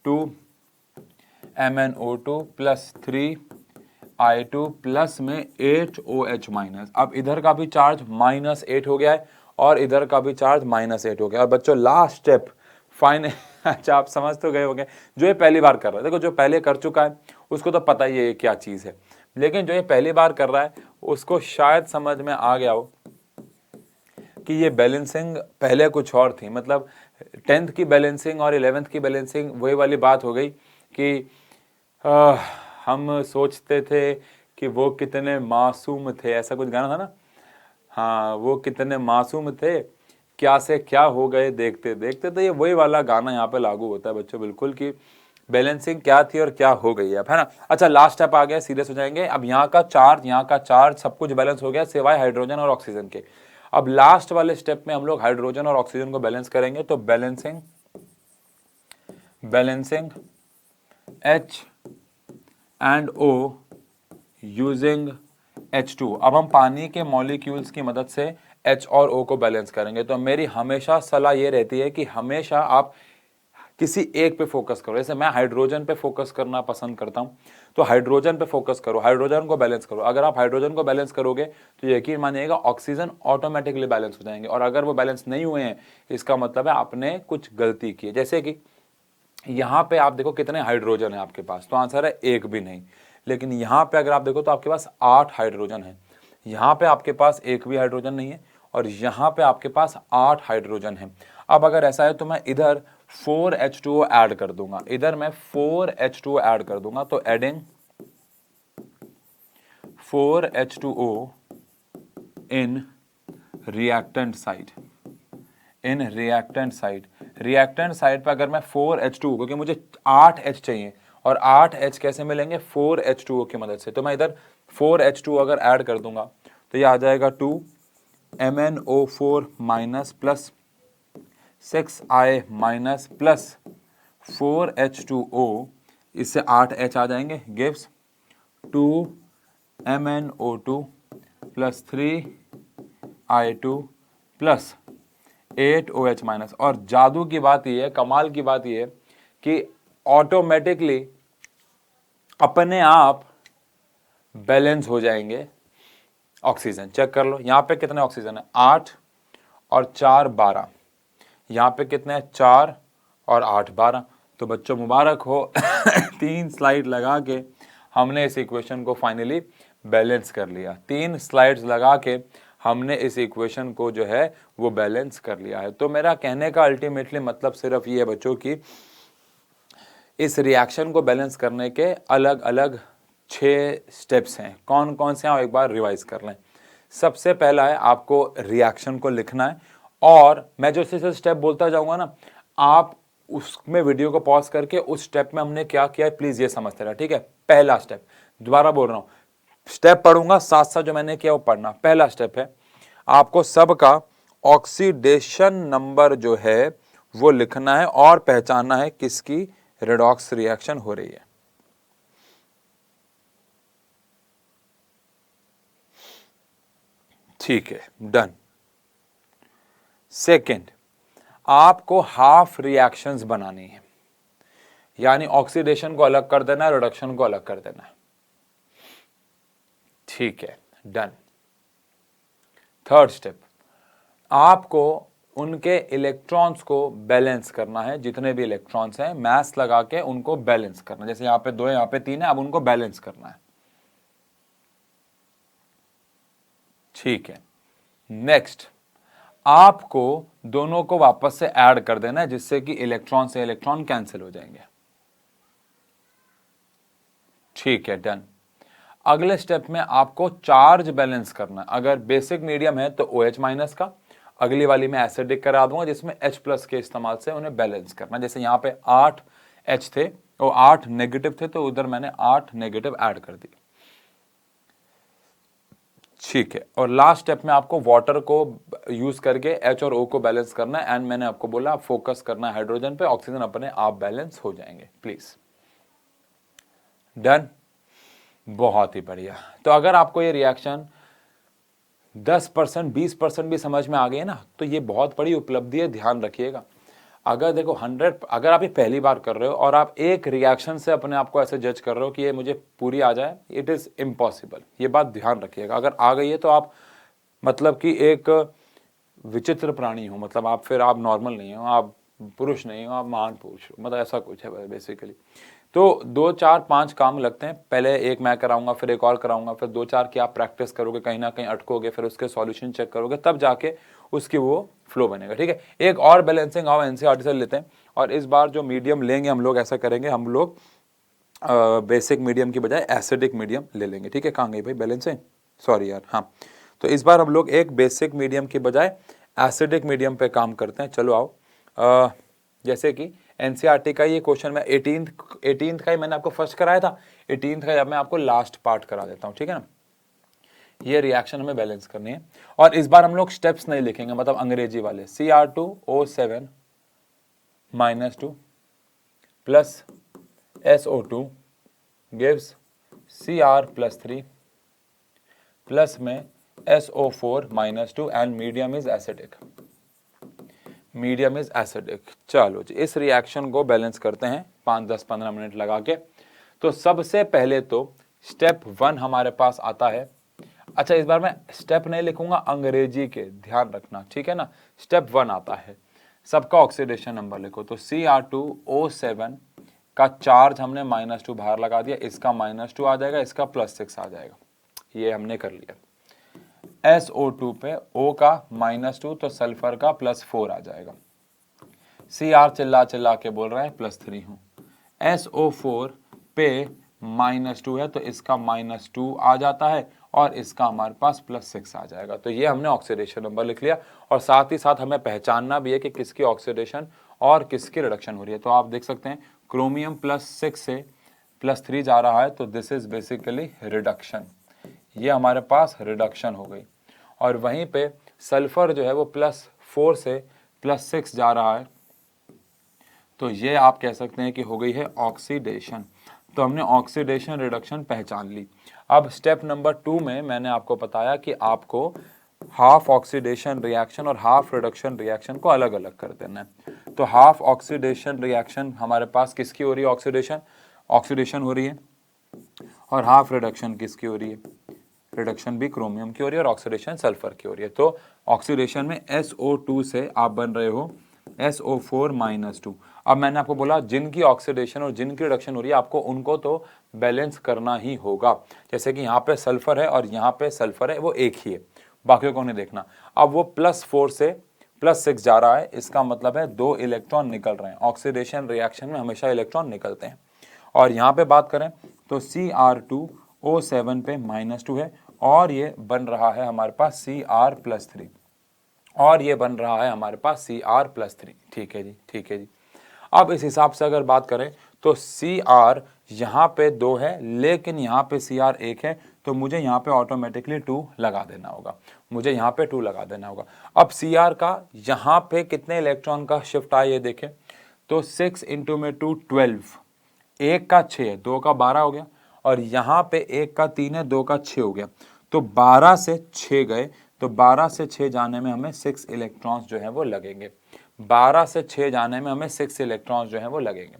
A: 2MnO2 plus 3I2 plus में 8OH माइनस। अब इधर का भी चार्ज -8 हो गया है और इधर का भी चार्ज -8 हो गया। और बच्चों लास्ट स्टेप फाइनल अच्छा आप समझ तो गए होंगे, जो ये पहली बार कर रहा है, देखो जो पहले कर चुका है उसको तो पता ही है ये क्या चीज़ है, लेकिन जो ये पहली बार कर रहा है उसको शायद समझ में आ गया हो कि ये बैलेंसिंग पहले कुछ और थी। मतलब 10th की बैलेंसिंग और 11th की बैलेंसिंग वही वाली बात हो गई कि हम सोचते थे कि वो कितने मासूम थे, ऐसा कुछ गाना था ना, हाँ वो कितने मासूम थे, क्या से क्या हो गए देखते देखते। तो ये वही वाला गाना यहाँ पे लागू होता है बच्चों, बिल्कुल, कि बैलेंसिंग क्या थी और क्या हो गई अब, है ना। अच्छा लास्ट स्टेप आ गया, सीरियस हो जाएंगे। अब यहाँ का चार्ज सब कुछ बैलेंस हो गया सिवाय हाइड्रोजन और ऑक्सीजन के। अब लास्ट वाले स्टेप में हम लोग हाइड्रोजन और ऑक्सीजन को बैलेंस करेंगे। तो balancing H and O using H2। अब हम पानी के मॉलिक्यूल्स की मदद से H और O को बैलेंस करेंगे। तो मेरी हमेशा सलाह ये रहती है कि हमेशा आप किसी एक पे फोकस करो। जैसे मैं हाइड्रोजन पे फोकस करना पसंद करता हूँ, तो हाइड्रोजन पे फोकस करो, हाइड्रोजन को बैलेंस करो। अगर आप हाइड्रोजन को बैलेंस करोगे तो यकीन मानिएगा ऑक्सीजन ऑटोमेटिकली बैलेंस हो जाएंगे, और अगर वो बैलेंस नहीं हुए हैं इसका मतलब है आपने कुछ गलती की है। जैसे कि यहाँ पे आप देखो कितने हाइड्रोजन है आपके पास, तो आंसर है एक भी नहीं। लेकिन यहाँ पे अगर आप देखो तो आपके पास 8 हाइड्रोजन है, यहाँ पे आपके पास एक भी हाइड्रोजन नहीं है, और यहाँ पे आपके पास 8 हाइड्रोजन है। अब अगर ऐसा है तो मैं इधर 4H2O ऐड कर दूंगा, इधर मैं 4H2O ऐड कर दूंगा। तो adding 4H2O in reactant side, in reactant side, reactant side पर अगर मैं 4H2O, क्योंकि मुझे 8H चाहिए, और 8H कैसे मिलेंगे 4H2O की मदद से, तो मैं इधर 4H2O अगर ऐड कर दूंगा तो ये आ जाएगा 2MnO4 minus plus 6I minus plus 4H2O, इससे 8H आ जाएंगे, gives 2MnO2 plus 3I2 plus 8OH minus. और जादू की बात यह है, कमाल की बात यह है कि ऑटोमेटिकली अपने आप बैलेंस हो जाएंगे ऑक्सीजन। चेक कर लो यहाँ पे कितने ऑक्सीजन है, 8 और 4 12, यहाँ पे कितने हैं 4 और 8 12। तो बच्चों मुबारक हो 3 स्लाइड लगा के हमने इस इक्वेशन को फाइनली बैलेंस कर लिया। 3 स्लाइड्स लगा के हमने इस इक्वेशन को जो है वो बैलेंस कर लिया है। तो मेरा कहने का अल्टीमेटली मतलब सिर्फ ये है बच्चों की इस रिएक्शन को बैलेंस करने के अलग अलग 6 स्टेप्स हैं। कौन कौन से हैं एक बार रिवाइज कर लें। सबसे पहला है आपको रिएक्शन को लिखना है, और मैं जो जैसे स्टेप बोलता जाऊंगा ना, आप उसमें वीडियो को पॉज करके उस स्टेप में हमने क्या किया है प्लीज ये समझते रहे, ठीक है। पहला स्टेप, दोबारा बोल रहा हूं, स्टेप पढ़ूंगा साथ साथ जो मैंने किया वो पढ़ना। पहला स्टेप है आपको सबका ऑक्सीडेशन नंबर जो है वो लिखना है और पहचानना है किसकी रेडॉक्स रिएक्शन हो रही है। ठीक है, डन। सेकंड, आपको हाफ रिएक्शंस बनानी है, यानी ऑक्सीडेशन को अलग कर देना है, रिडक्शन को अलग कर देना है। ठीक है, डन। थर्ड स्टेप, आपको उनके इलेक्ट्रॉन्स को बैलेंस करना है, जितने भी इलेक्ट्रॉन्स हैं मैथ्स लगा के उनको बैलेंस करना। जैसे यहां पे 2 है, यहां पे 3 है, अब उनको बैलेंस करना है। ठीक है, नेक्स्ट, आपको दोनों को वापस से ऐड कर देना है जिससे कि इलेक्ट्रॉन से इलेक्ट्रॉन कैंसिल हो जाएंगे। ठीक है, डन। अगले स्टेप में आपको चार्ज बैलेंस करना है। अगर बेसिक मीडियम है तो OH माइनस का, अगली वाली में एसिडिक करा दूंगा जिसमें H प्लस के इस्तेमाल से उन्हें बैलेंस करना। जैसे यहां पे 8 H थे और 8 नेगेटिव थे तो उधर मैंने 8 नेगेटिव ऐड कर दी। ठीक है, और लास्ट स्टेप में आपको वाटर को यूज करके H और O को बैलेंस करना है। एंड मैंने आपको बोला फोकस करना है हाइड्रोजन पे, ऑक्सीजन अपने आप बैलेंस हो जाएंगे। Please, done. बहुत ही बढ़िया। तो अगर आपको ये रिएक्शन 10% 20% भी समझ में आ गई है ना, तो ये बहुत बड़ी उपलब्धि है, ध्यान रखिएगा। अगर देखो 100, अगर आप ये पहली बार कर रहे हो और आप एक रिएक्शन से अपने आप को ऐसे जज कर रहे हो कि ये मुझे पूरी आ जाए, इट इज इम्पॉसिबल। ये बात ध्यान रखिएगा। अगर आ गई है तो आप मतलब कि एक विचित्र प्राणी हो, मतलब आप फिर आप नॉर्मल नहीं हो, आप पुरुष नहीं हो, आप महान पुरुष हो, मतलब ऐसा कुछ है बेसिकली। तो 2 4 5 काम लगते हैं। पहले एक मैं कराऊंगा, फिर एक और कराऊंगा, फिर 2 4 की आप प्रैक्टिस करोगे, कहीं ना कहीं अटकोगे, फिर उसके सॉल्यूशन चेक करोगे, तब जाके उसकी वो फ्लो बनेगा। ठीक है, एक और बैलेंसिंग आओ एनसीईआरटी से लेते हैं, और इस बार जो मीडियम लेंगे हम लोग ऐसा करेंगे, हम लोग बेसिक मीडियम की बजाय एसिडिक मीडियम ले लेंगे। ठीक है, कहाँ गई भाई बैलेंसिंग, सॉरी यार। हाँ, तो इस बार हम लोग एक बेसिक मीडियम की बजाय एसिडिक मीडियम पे काम करते हैं। चलो आओ। जैसे कि एनसीईआरटी का ये क्वेश्चन मैं 18th का ही मैंने आपको फर्स्ट कराया था, 18th का मैं आपको लास्ट पार्ट करा देता हूँ। ठीक है ना, ये रिएक्शन हमें बैलेंस करनी है, और इस बार हम लोग स्टेप्स नहीं लिखेंगे, मतलब अंग्रेजी वाले। Cr2O7 -2 plus SO2 gives Cr+3 plus में SO4 -2 and medium is acidic. Medium is acidic. चलो जी, इस रिएक्शन को बैलेंस करते हैं 5 10 15 मिनट लगा के। तो सबसे पहले तो स्टेप 1 हमारे पास आता है। अच्छा, इस बार मैं स्टेप नहीं लिखूंगा, अंग्रेजी के, ध्यान रखना, ठीक है ना। स्टेप 1 आता है, सबका ऑक्सीडेशन नंबर लिखो। तो Cr2O7 का चार्ज हमने -2 बाहर लगा दिया, इसका -2 आ जाएगा, इसका +6 आ जाएगा, ये हमने कर लिया। SO2 पे O का -2 तो सल्फर का +4 आ जाएगा। Cr चिल्ला चिल्ला के बोल रहा है +3 हूं। SO4 पे -2 है तो इसका -2 आ जाता है, और इसका हमारे पास +6 आ जाएगा। तो ये हमने ऑक्सीडेशन नंबर लिख लिया, और साथ ही साथ हमें पहचानना भी है कि किसकी ऑक्सीडेशन और किसकी रिडक्शन हो रही है। तो आप देख सकते हैं क्रोमियम +6 से +3 जा रहा है, तो दिस इज बेसिकली रिडक्शन। ये हमारे पास रिडक्शन हो गई। और वहीं पे सल्फर जो है वो +4 से +6 जा रहा है, तो ये आप कह सकते हैं कि हो गई है ऑक्सीडेशन। तो हमने ऑक्सीडेशन रिडक्शन पहचान ली। अब स्टेप नंबर 2 में मैंने आपको बताया कि आपको हाफ ऑक्सीडेशन रिएक्शन और हाफ रिडक्शन रिएक्शन को अलग अलग कर देना है। तो हाफ ऑक्सीडेशन रिएक्शन हमारे पास किसकी हो रही है, ऑक्सीडेशन हो रही है, और हाफ रिडक्शन किसकी हो रही है, रिडक्शन भी क्रोमियम की हो रही है, और ऑक्सीडेशन सल्फर की हो रही है। तो ऑक्सीडेशन में SO2 से आप बन रहे हो SO4 -2। अब मैंने आपको बोला जिनकी ऑक्सीडेशन और जिनकी रिडक्शन हो रही है आपको उनको तो बैलेंस करना ही होगा। जैसे कि यहाँ पे सल्फर है और यहाँ पे सल्फर है, वो एक ही है, बाकियों को नहीं देखना। अब वो +4 से +6 जा रहा है, इसका मतलब है 2 इलेक्ट्रॉन निकल रहे हैं। ऑक्सीडेशन रिएक्शन में हमेशा इलेक्ट्रॉन निकलते हैं। और यहाँ पे बात करें तो Cr2O7 पे -2 है और ये बन रहा है हमारे पास Cr+3 और ये बन रहा है हमारे पास Cr+3। ठीक है जी, ठीक है जी। अब इस हिसाब से अगर बात करें तो Cr यहाँ पे 2 है लेकिन यहाँ पे Cr 1 है, तो मुझे यहाँ पे ऑटोमेटिकली 2 लगा देना होगा, मुझे यहाँ पे 2 लगा देना होगा। अब Cr का यहाँ पे कितने इलेक्ट्रॉन का शिफ्ट आया ये देखें तो 6 × में 2 12, 1 का 6 है, 2 का 12 हो गया और यहाँ पे 1 का 3 है, 2 का 6 हो गया, तो 12 से 6 गए, तो 12 से 6 जाने में हमें 6 इलेक्ट्रॉन्स जो है वो लगेंगे। 12 से 6 जाने में हमें 6 इलेक्ट्रॉन्स जो है वो लगेंगे।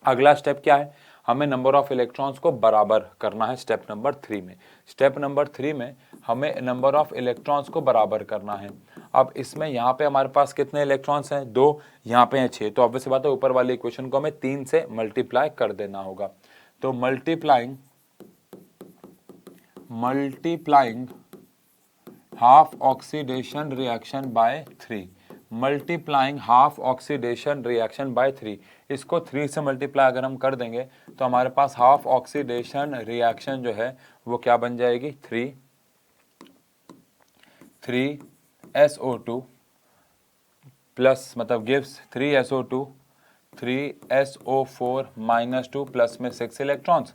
A: अगला स्टेप क्या है, हमें नंबर ऑफ इलेक्ट्रॉन्स को बराबर करना है स्टेप नंबर 3 में। स्टेप नंबर 3 में हमें नंबर ऑफ इलेक्ट्रॉन्स को बराबर करना है। अब इसमें यहाँ पे हमारे पास कितने इलेक्ट्रॉन्स हैं, 2, यहाँ पे हैं 6, तो ऑब्वियस बात है ऊपर वाली इक्वेशन को हमें 3 से मल्टीप्लाई कर देना होगा। तो multiplying half oxidation reaction by 3, multiplying half oxidation reaction by 3, इसको 3 से मल्टीप्लाई अगर हम कर देंगे तो हमारे पास हाफ ऑक्सीडेशन रिएक्शन जो है वो क्या बन जाएगी, 3SO2 प्लस मतलब गिव्स 3SO2 3SO4 -2 प्लस में 6 इलेक्ट्रॉन्स,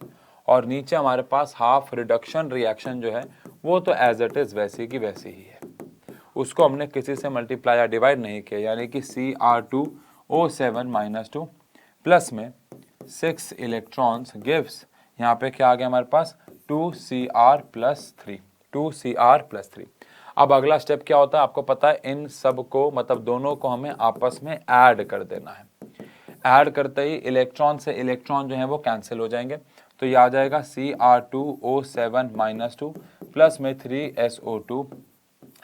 A: और नीचे हमारे पास हाफ रिडक्शन रिएक्शन जो है वो तो एज इट इज वैसी की वैसी ही है, उसको हमने किसी से मल्टीप्लाई या डिवाइड नहीं किया, यानी कि Cr2O7 -2 प्लस में 6 इलेक्ट्रॉन्स गिव्स यहाँ पे क्या आ गया हमारे पास 2Cr+3। अब अगला स्टेप क्या होता है आपको पता है, इन सब को मतलब दोनों को हमें आपस में ऐड कर देना है। ऐड करते ही इलेक्ट्रॉन से इलेक्ट्रॉन जो है वो कैंसिल हो जाएंगे, तो ये आ जाएगा Cr2O7 -2 प्लस में 3SO2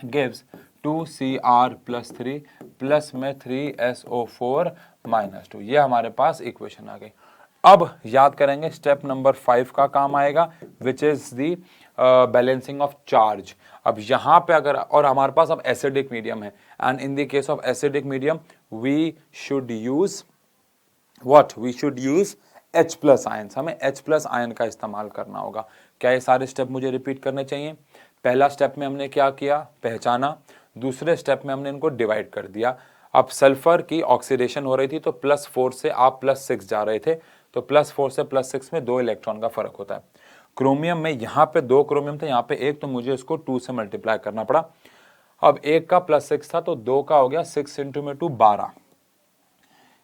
A: गिव्स 2Cr+3 प्लस में 3SO4 -2। ये हमारे पास इक्वेशन आ गई। अब याद करेंगे स्टेप नंबर 5 का काम आएगा, which is the balancing of charge. अब यहाँ पे अगर और हमारे पास अब एसिडिक मीडियम है, and in the case of acidic medium we should use H+ ions, हमें H+ आयन का इस्तेमाल करना होगा। क्या ये सारे स्टेप मुझे रिपीट करने चाहिए? पहला स्टेप में हमने क्या किया, पहचाना। दूसरे स्टेप में हमने इनको डिवाइड कर दिया। अब सल्फर की ऑक्सीडेशन हो रही थी तो +4 से आप +6 जा रहे थे, तो +4 से +6 में 2 इलेक्ट्रॉन का फर्क होता है। क्रोमियम में यहाँ पे 2 क्रोमियम थे, यहाँ पे 1, तो मुझे इसको 2 से मल्टीप्लाई करना पड़ा। अब 1 का +6 था तो 2 का हो गया 6 × में 2 12,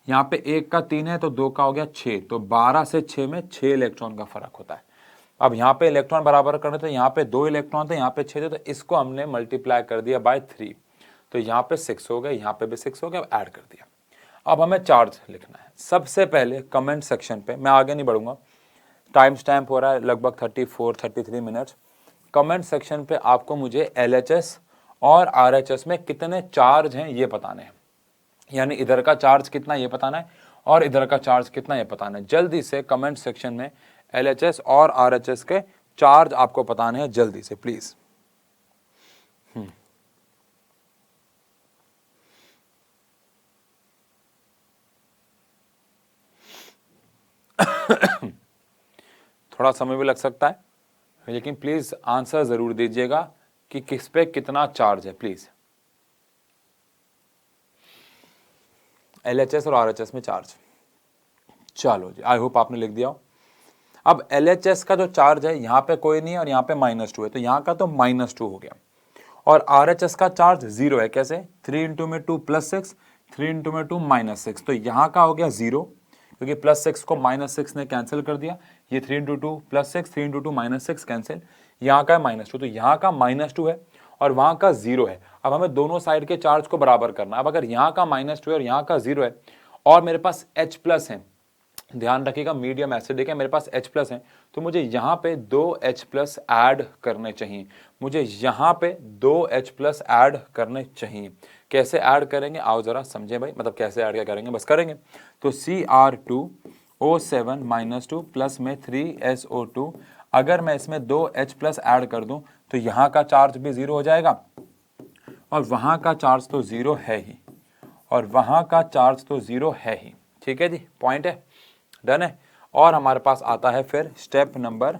A: यहाँ पे 1 का 3 है तो 2 का हो गया 6, तो 12 से 6 में 6 इलेक्ट्रॉन का फर्क होता है। अब यहाँ पे इलेक्ट्रॉन बराबर करने थे, यहाँ पे 2 इलेक्ट्रॉन थे, यहाँ पे 6 थे, तो इसको हमने मल्टीप्लाई कर दिया बाय 3, तो यहाँ पे 6 हो गए, यहाँ पे भी 6 हो गया, अब ऐड कर दिया। अब हमें चार्ज लिखना है। सबसे पहले कमेंट सेक्शन पे, मैं आगे नहीं बढ़ूंगा, टाइम स्टैम्प हो रहा है लगभग 34-33 मिनट्स। कमेंट सेक्शन पे आपको मुझे LHS और RHS में कितने चार्ज हैं ये बताने हैं, यानी इधर का चार्ज कितना ये बताना है और इधर का चार्ज कितना ये बताना है। जल्दी से कमेंट सेक्शन में LHS और RHS के चार्ज आपको बताने हैं, जल्दी से प्लीज। थोड़ा समय भी लग सकता है, लेकिन प्लीज आंसर जरूर दीजिएगा कि किस पे कितना चार्ज है प्लीज। LHS और RHS में चार्ज, चलो जी, आई होप आपने लिख दिया हो। अब LHS का जो चार्ज है यहाँ पे कोई नहीं है और यहाँ पे -2 है, तो यहाँ का तो -2 हो गया, और RHS का चार्ज 0 है। कैसे? 3 × में 2 +6, 3 × में 2 -6, तो यहाँ का हो गया 0, क्योंकि +6 को -6 ने कैंसिल कर दिया। ये 3 × 2 +6, 3 × 2 -6 कैंसिल, यहाँ का है -2, तो यहाँ का -2 है और वहाँ का 0 है। अब हमें दोनों साइड के चार्ज को बराबर करना है। अब अगर यहाँ का -2 है और यहाँ का 0 है और मेरे पास H+ है, ध्यान रखिएगा मीडियम एसिडिक है, मेरे पास H+ है, तो मुझे यहाँ पे 2 H+ ऐड करने चाहिए, मुझे यहाँ पे 2 H+ ऐड करने चाहिए। कैसे ऐड करेंगे आओ ज़रा समझें भाई, मतलब कैसे ऐड क्या करेंगे, बस करेंगे। तो Cr2O7 - 2 प्लस में 3SO2, अगर मैं इसमें 2H प्लस ऐड कर दूं तो यहाँ का चार्ज भी 0 हो जाएगा और वहाँ का चार्ज तो 0 है ही, और वहाँ का चार्ज तो 0 है ही। ठीक है जी, पॉइंट है, डन है। और हमारे पास आता है फिर स्टेप नंबर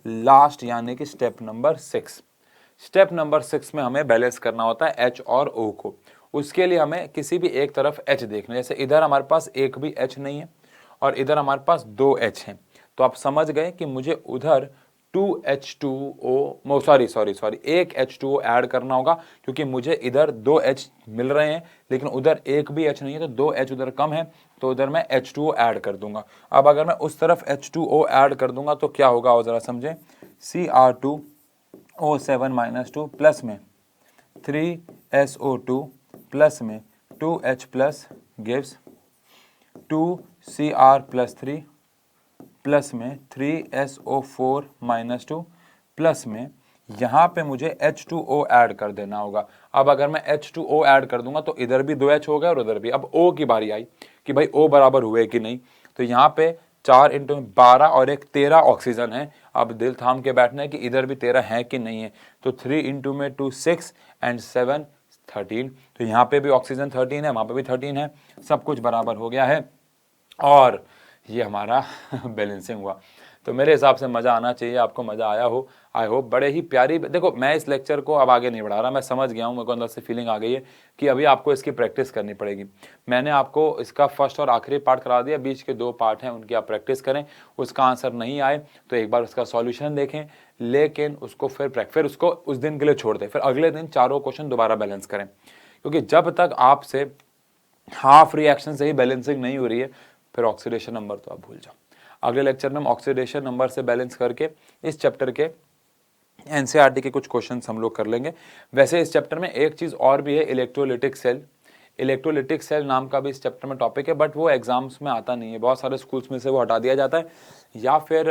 A: लास्ट, यानी कि स्टेप नंबर 6। स्टेप नंबर 6 में हमें बैलेंस करना होता है H और O को। उसके लिए हमें किसी भी एक तरफ H देखना है। जैसे इधर हमारे पास एक भी H नहीं है और इधर हमारे पास 2 H हैं, तो आप समझ गए कि मुझे उधर 2H2O सॉरी एक H2O ऐड करना होगा, क्योंकि मुझे इधर 2 H मिल रहे हैं लेकिन उधर एक भी H नहीं है, तो 2 H उधर कम है, तो उधर मैं H2O ऐड कर दूंगा। अब अगर मैं उस तरफ H2O ऐड कर दूंगा तो क्या होगा वो जरा समझें। Cr2O7 - 2 प्लस में 3SO2 प्लस में 2H plus gives 2Cr plus 3 plus में 3SO4 - 2 प्लस में यहाँ पे मुझे H2O ऐड कर देना होगा। अब अगर मैं H2O ऐड कर दूंगा तो इधर भी 2H हो गया और उधर भी। अब O की बारी आई कि भाई O बराबर हुए कि नहीं, तो यहाँ पे 4 × 12 और एक 13 ऑक्सीजन है। अब दिल थाम के बैठना है कि इधर भी 13 है कि नहीं है, तो 3 × 2 6 एंड 7 13, तो यहाँ पे भी ऑक्सीजन 13 है, वहाँ पे भी 13 है, सब कुछ बराबर हो गया है और ये हमारा बैलेंसिंग हुआ। तो मेरे हिसाब से मज़ा आना चाहिए, आपको मज़ा आया हो, आई होप। बड़े ही प्यारी, देखो मैं इस लेक्चर को अब आगे नहीं बढ़ा रहा, मैं समझ गया हूँ, मेरे को अंदर से फीलिंग आ गई है कि अभी आपको इसकी प्रैक्टिस करनी पड़ेगी। मैंने आपको इसका फर्स्ट और आखिरी पार्ट करा दिया, बीच के 2 पार्ट हैं उनकी आप प्रैक्टिस करें। उसका आंसर नहीं आए तो एक बार उसका सॉल्यूशन देखें, लेकिन उसको फिर उसको उस दिन के लिए छोड़ दें, फिर अगले दिन चारों क्वेश्चन दोबारा बैलेंस करें, क्योंकि जब तक आपसे हाफ रिएक्शन से ही बैलेंसिंग नहीं हो रही है फिर ऑक्सीडेशन नंबर तो आप भूल जाओ। अगले लेक्चर में हम ऑक्सीडेशन नंबर से बैलेंस करके इस चैप्टर के एनसीईआरटी के कुछ क्वेश्चंस हम लोग कर लेंगे। वैसे इस चैप्टर में एक चीज़ और भी है, इलेक्ट्रोलिटिक सेल। इलेक्ट्रोलिटिक सेल नाम का भी इस चैप्टर में टॉपिक है, बट वो एग्जाम्स में आता नहीं है, बहुत सारे स्कूल्स में से वो हटा दिया जाता है, या फिर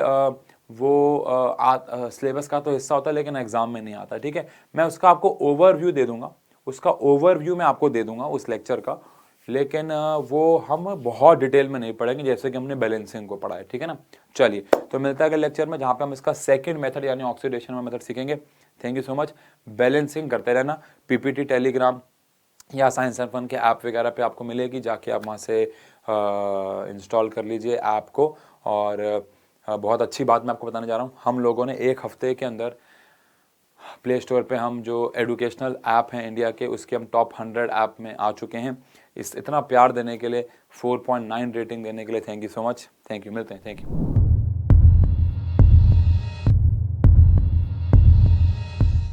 A: वो सिलेबस का तो हिस्सा होता है लेकिन एग्जाम में नहीं आता। ठीक है, मैं उसका आपको ओवरव्यू दे दूंगा, उसका ओवरव्यू मैं आपको दे दूंगा उस लेक्चर का, लेकिन वो हम बहुत डिटेल में नहीं पढ़ेंगे जैसे कि हमने बैलेंसिंग को पढ़ा है। ठीक है ना, चलिए तो मिलता है अगले लेक्चर में जहाँ पे हम इसका सेकंड मेथड यानी ऑक्सीडेशन में मेथड सीखेंगे। Thank you so much. Balancing करते रहना, पीपीटी, टेलीग्राम या साइंस एंड फन के ऐप वगैरह पे आपको मिलेगी, जाके आप वहाँ से इंस्टॉल कर लीजिए ऐप को। और बहुत अच्छी बात मैं आपको बताने जा रहा हूँ, हम लोगों ने एक हफ्ते के अंदर प्ले स्टोर पे हम जो एजुकेशनल ऐप हैं इंडिया के, उसके हम टॉप 100 ऐप में आ चुके हैं। इतना प्यार देने के लिए, 4.9 रेटिंग देने के लिए thank you so much. Thank you, मिलते हैं, थैंक यू।